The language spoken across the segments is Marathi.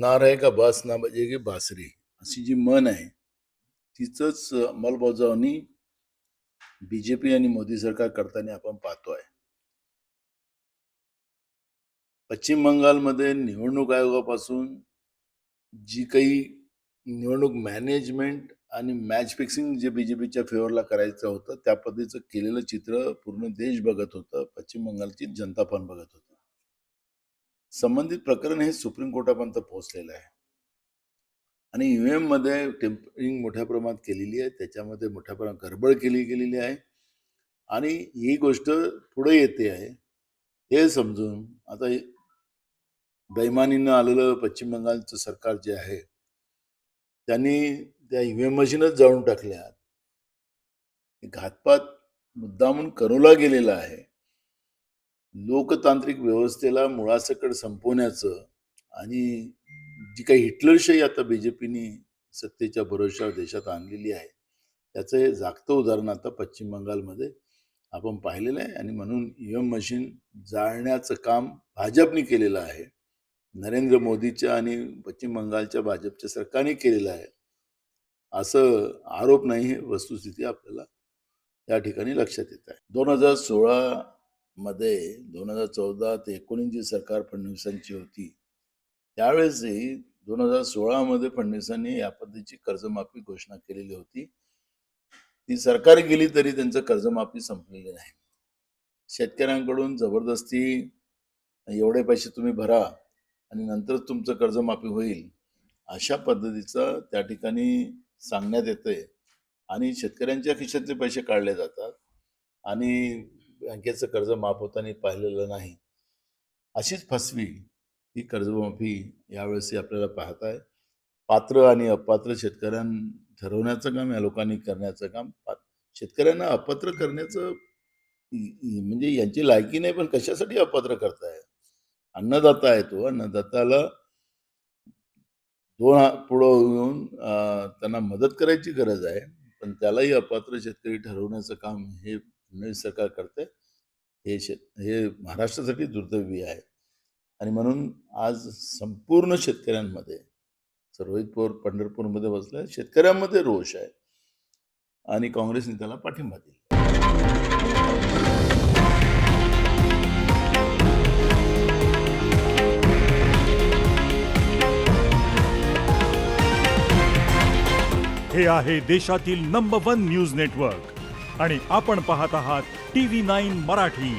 ना रहेगा बास ना बजेगी बासरी अशी जी म्हण आहे तिचंच अंमलबजावणी बीजेपी आणि मोदी सरकार करताना आपण पाहतोय. पश्चिम बंगालमध्ये निवडणूक आयोगापासून जी काही निवडणूक मॅनेजमेंट आणि मॅच फिक्सिंग जे बीजेपीच्या फेवरला करायचं होतं त्या पद्धतीचं केलेलं चित्र पूर्ण देश बघत होतं. पश्चिम बंगालची जनता पण बघत होती. संबंधित प्रकरण हे सुप्रीम कोर्टापर्यंत पोहोचलेलं आहे. आणि ईव्हीएम मध्ये टेम्परिंग मोठ्या प्रमाणात केलेली आहे. त्याच्यामध्ये मोठ्या प्रमाणात गडबड गेलेली आहे. आणि ही गोष्ट पुढे येते आहे. हे समजून आता बेईमानीनं आलेलं पश्चिम बंगालचं सरकार जे आहे त्यांनी त्या ईव्हीएम मशीनच जाळून टाकल्या. घातपात मुद्दामून करूला गेलेला आहे. लोकतांत्रिक व्यवस्थेला मुळासकट संपवण्याचं आणि जी काही हिटलरशाही आता बीजेपीने सत्तेच्या भरोश्यावर देशात आणलेली आहे त्याचं हे जागतं उदाहरण आता पश्चिम बंगालमध्ये आपण पाहिलेलं आहे. आणि म्हणून ईव्हीएम मशीन जाळण्याचं काम भाजपने केलेलं आहे. नरेंद्र मोदीच्या आणि पश्चिम बंगालच्या भाजपच्या सरकारने केलेलं आहे असं आरोप नाही, हे वस्तुस्थिती आपल्याला या ठिकाणी लक्षात येत आहे. 2016 मध्ये 2014 ते 19 जी सरकार फडणवीसांची होती त्यावेळेसही 2016 मध्ये फडणवीसांनी या पद्धतीची कर्जमाफी घोषणा केलेली होती. ती सरकार गेली तरी त्यांचं कर्जमाफी संपलेली नाही. शेतकऱ्यांकडून जबरदस्ती एवढे पैसे तुम्ही भरा आणि नंतर तुमचं कर्जमाफी होईल अशा पद्धतीचं त्या ठिकाणी सांगण्यात येतंय. आणि शेतकऱ्यांच्या खिशातले पैसे काढले जातात आणि बँकेचं कर्ज माफ होताना पाहिलेलं नाही. अशीच फसवी ही कर्जमाफी यावेळेस आपल्याला पाहता आहे. पात्र आणि अपात्र शेतकऱ्यांना ठरवण्याचं काम या लोकांनी करण्याचं काम. शेतकऱ्यांना अपात्र करण्याचं म्हणजे यांची लायकी नाही, पण कशासाठी अपात्र करताय? अन्नदाता आहे तो. अन्नदाताला दोन पुढं येऊन त्यांना मदत करायची गरज आहे, पण त्यालाही अपात्र शेतकरी ठरवण्याचं काम हे फडणवीस सरकार करते. हे महाराष्ट्रासाठी दुर्दैवी आहे. आणि म्हणून आज संपूर्ण शेतकऱ्यांमध्ये रोहित पवार पंढरपूरमध्ये बसलाय. शेतकऱ्यांमध्ये रोष आहे आणि काँग्रेसने त्याला पाठिंबा दिला. हे आहे देशातील नंबर 1 न्यूज नेटवर्क आणि आपण पाहत आहात TV9 मराठी,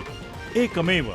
एकमेव.